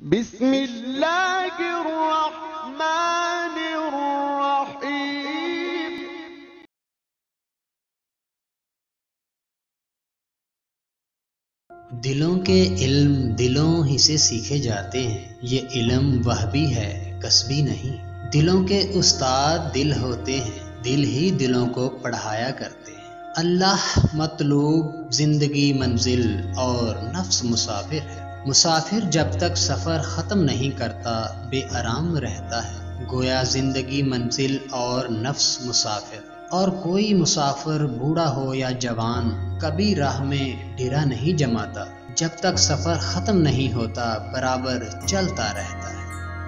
بسم اللہ الرحمن الرحیم۔ دلوں کے علم دلوں ہی سے سیکھے جاتے ہیں، یہ علم وہبی ہے کسبی نہیں۔ دلوں کے استاد دل ہوتے ہیں، دل ہی دلوں کو پڑھایا کرتے ہیں۔ اللہ مطلوب، زندگی منزل اور نفس مسافر ہے۔ مسافر جب تک سفر ختم نہیں کرتا بے آرام رہتا ہے، گویا زندگی منزل اور نفس مسافر۔ اور کوئی مسافر بوڑھا ہو یا جوان کبھی راہ میں ڈیرا نہیں جماتا، جب تک سفر ختم نہیں ہوتا برابر چلتا رہتا ہے۔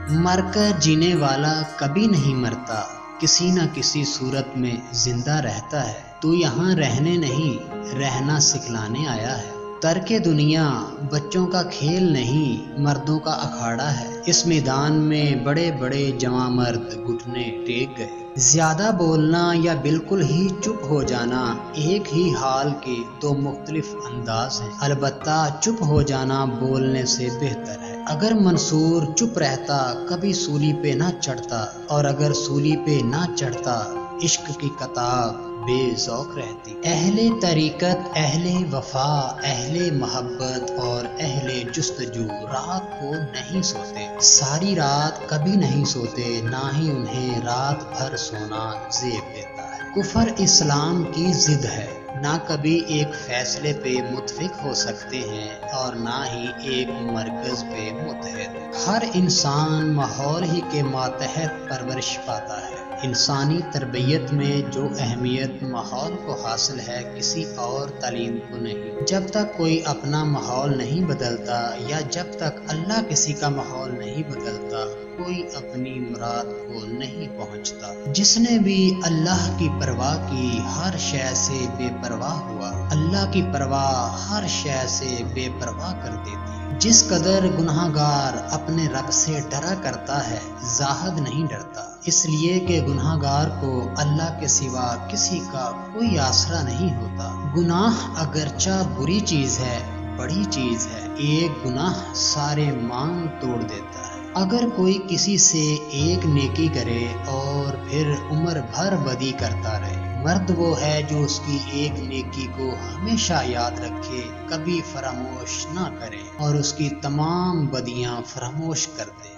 مر کر جینے والا کبھی نہیں مرتا، کسی نہ کسی صورت میں زندہ رہتا ہے۔ تو یہاں رہنے نہیں، رہنا سکھلانے آیا ہے۔ ترک دنیا بچوں کا کھیل نہیں، مردوں کا اکھاڑا ہے۔ اس میدان میں بڑے بڑے جواں مرد گھٹنے ٹیک گئے۔ زیادہ بولنا یا بالکل ہی چپ ہو جانا ایک ہی حال کے دو مختلف انداز ہیں، البتہ چپ ہو جانا بولنے سے بہتر ہے۔ اگر منصور چپ رہتا کبھی سولی پہ نہ چڑھتا، اور اگر سولی پہ نہ چڑھتا عشق کی کتاب بے ذوق رہتی۔ اہل طریقت، اہل وفا، اہل محبت اور اہل جستجو رات کو نہیں سوتے، ساری رات کبھی نہیں سوتے، نہ ہی انہیں رات بھر سونا زیب دیتا ہے۔ کفر اسلام کی ضد ہے، نہ کبھی ایک فیصلے پہ متفق ہو سکتے ہیں اور نہ ہی ایک مرکز پہ متحد۔ ہر انسان ماحول ہی کے ماتحت پرورش پاتا ہے۔ انسانی تربیت میں جو اہمیت ماحول کو حاصل ہے کسی اور تعلیم کو نہیں۔ جب تک کوئی اپنا ماحول نہیں بدلتا یا جب تک اللہ کسی کا ماحول نہیں بدلتا، کوئی اپنی مراد کو نہیں پہنچتا۔ جس نے بھی اللہ کی پرواہ کی ہر شے سے بے پرواہ ہوا، اللہ کی پرواہ ہر شے سے بے پرواہ کر دیتی۔ جس قدر گناہ گار اپنے رب سے ڈرا کرتا ہے، زاہد نہیں ڈرتا، اس لیے کہ گناہ گار کو اللہ کے سوا کسی کا کوئی آسرا نہیں ہوتا۔ گناہ اگرچہ بری چیز ہے، بڑی چیز ہے، ایک گناہ سارے مانگ توڑ دیتا ہے۔ اگر کوئی کسی سے ایک نیکی کرے اور پھر عمر بھر بدی کرتا رہے، مرد وہ ہے جو اس کی ایک نیکی کو ہمیشہ یاد رکھے، کبھی فراموش نہ کرے اور اس کی تمام بدیاں فراموش کر دے۔